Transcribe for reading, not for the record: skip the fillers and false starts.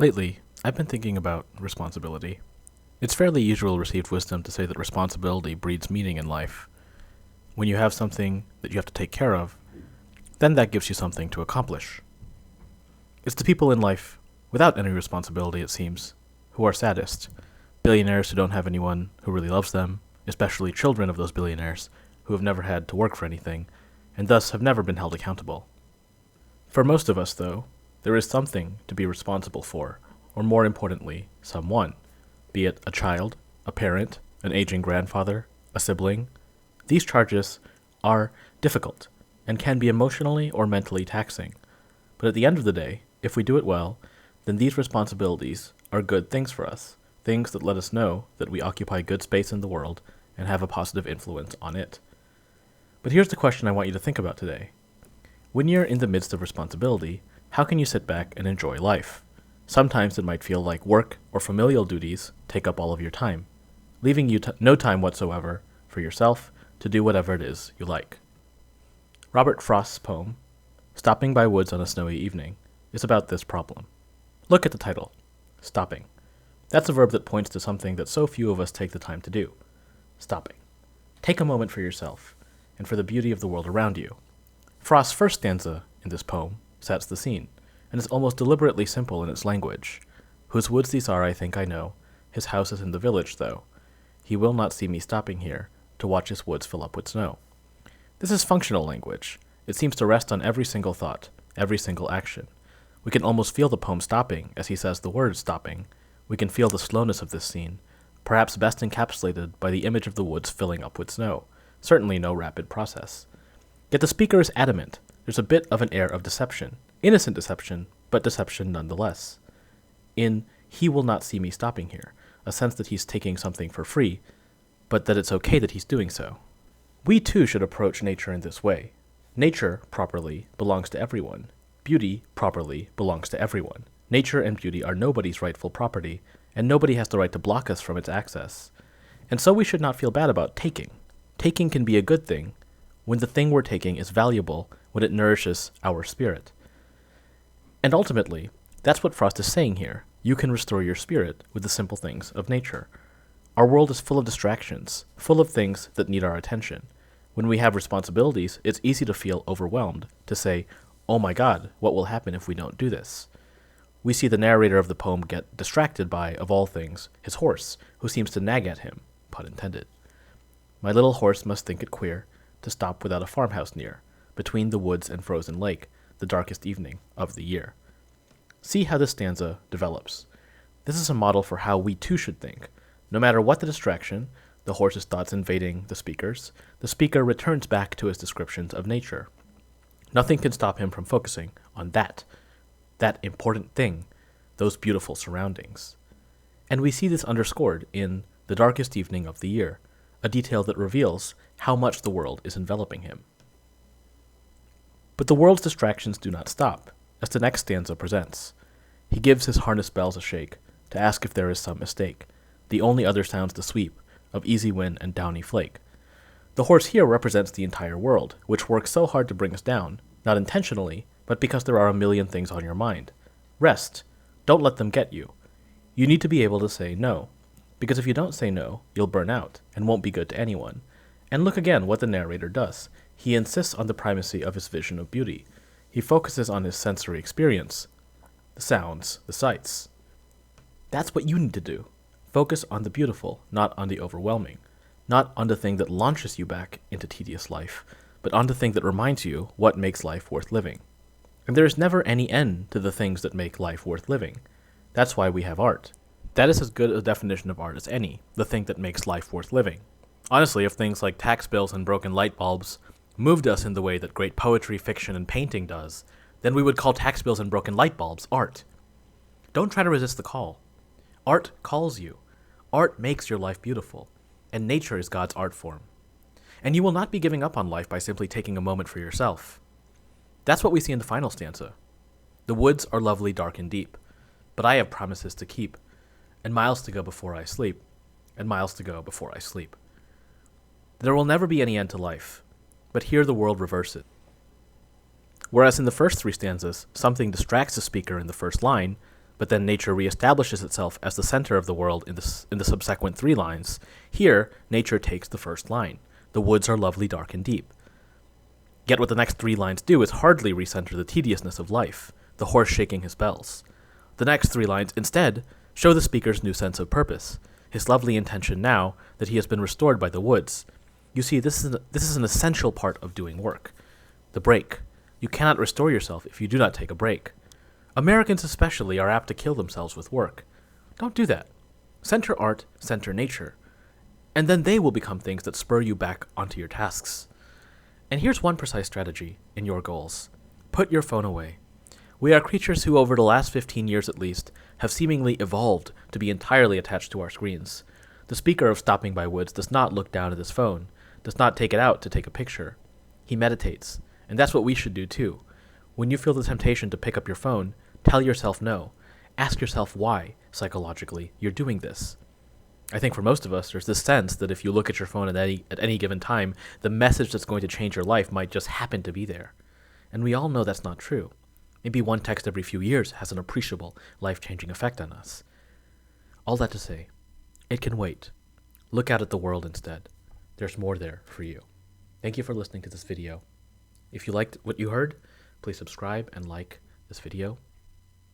Lately, I've been thinking about responsibility. It's fairly usual received wisdom to say that responsibility breeds meaning in life. When you have something that you have to take care of, then that gives you something to accomplish. It's the people in life without any responsibility, it seems, who are saddest. Billionaires who don't have anyone who really loves them, especially children of those billionaires who have never had to work for anything, and thus have never been held accountable. For most of us, though, there is something to be responsible for, or more importantly, someone, be it a child, a parent, an aging grandfather, a sibling. These charges are difficult and can be emotionally or mentally taxing. But at the end of the day, if we do it well, then these responsibilities are good things for us, things that let us know that we occupy good space in the world and have a positive influence on it. But here's the question I want you to think about today. When you're in the midst of responsibility, how can you sit back and enjoy life? Sometimes it might feel like work or familial duties take up all of your time, leaving you no time whatsoever for yourself to do whatever it is you like. Robert Frost's poem, Stopping by Woods on a Snowy Evening, is about this problem. Look at the title, stopping. That's a verb that points to something that so few of us take the time to do. Stopping. Take a moment for yourself and for the beauty of the world around you. Frost's first stanza in this poem sets the scene, and is almost deliberately simple in its language. Whose woods these are I think I know, his house is in the village though. He will not see me stopping here, to watch his woods fill up with snow. This is functional language. It seems to rest on every single thought, every single action. We can almost feel the poem stopping as he says the word stopping. We can feel the slowness of this scene, perhaps best encapsulated by the image of the woods filling up with snow, certainly no rapid process. Yet the speaker is adamant. There's a bit of an air of deception. Innocent deception, but deception nonetheless. In he will not see me stopping here, a sense that he's taking something for free, but that it's okay that he's doing so. We too should approach nature in this way. Nature, properly, belongs to everyone. Beauty, properly, belongs to everyone. Nature and beauty are nobody's rightful property, and nobody has the right to block us from its access. And so we should not feel bad about taking. Taking can be a good thing when the thing we're taking is valuable, when it nourishes our spirit. And ultimately, that's what Frost is saying here. You can restore your spirit with the simple things of nature. Our world is full of distractions, full of things that need our attention. When we have responsibilities, it's easy to feel overwhelmed, to say, oh my God, what will happen if we don't do this? We see the narrator of the poem get distracted by, of all things, his horse, who seems to nag at him, pun intended. My little horse must think it queer to stop without a farmhouse near, between the woods and frozen lake, the darkest evening of the year. See how this stanza develops. This is a model for how we too should think. No matter what the distraction, the horse's thoughts invading the speaker returns back to his descriptions of nature. Nothing can stop him from focusing on that important thing, those beautiful surroundings. And we see this underscored in the darkest evening of the year, a detail that reveals how much the world is enveloping him. But the world's distractions do not stop, as the next stanza presents. He gives his harness bells a shake, to ask if there is some mistake. The only other sounds the sweep of easy wind and downy flake. The horse here represents the entire world, which works so hard to bring us down, not intentionally, but because there are a million things on your mind. Rest. Don't let them get you. You need to be able to say no, because if you don't say no, you'll burn out and won't be good to anyone. And look again what the narrator does. He insists on the primacy of his vision of beauty. He focuses on his sensory experience, the sounds, the sights. That's what you need to do. Focus on the beautiful, not on the overwhelming. Not on the thing that launches you back into tedious life, but on the thing that reminds you what makes life worth living. And there is never any end to the things that make life worth living. That's why we have art. That is as good a definition of art as any, the thing that makes life worth living. Honestly, if things like tax bills and broken light bulbs moved us in the way that great poetry, fiction, and painting does, then we would call tax bills and broken light bulbs art. Don't try to resist the call. Art calls you. Art makes your life beautiful, and nature is God's art form. And you will not be giving up on life by simply taking a moment for yourself. That's what we see in the final stanza. The woods are lovely, dark, and deep, but I have promises to keep, and miles to go before I sleep, and miles to go before I sleep. There will never be any end to life, but here the world reverses it. Whereas in the first three stanzas, something distracts the speaker in the first line, but then nature reestablishes itself as the center of the world in the subsequent 3 lines. Here, nature takes the first line. The woods are lovely, dark, and deep. Yet what the next 3 lines do is hardly recenter the tediousness of life, the horse shaking his bells. The next 3 lines, instead, show the speaker's new sense of purpose, his lovely intention now that he has been restored by the woods. You see, this is an essential part of doing work. The break. You cannot restore yourself if you do not take a break. Americans especially are apt to kill themselves with work. Don't do that. Center art, center nature. And then they will become things that spur you back onto your tasks. And here's one precise strategy in your goals. Put your phone away. We are creatures who, over the last 15 years at least, have seemingly evolved to be entirely attached to our screens. The speaker of Stopping by Woods does not look down at his phone, does not take it out to take a picture. He meditates, and that's what we should do too. When you feel the temptation to pick up your phone, tell yourself no. Ask yourself why, psychologically, you're doing this. I think for most of us, there's this sense that if you look at your phone at any given time, the message that's going to change your life might just happen to be there. And we all know that's not true. Maybe one text every few years has an appreciable, life-changing effect on us. All that to say, it can wait. Look out at the world instead. There's more there for you. Thank you for listening to this video. If you liked what you heard, please subscribe and like this video.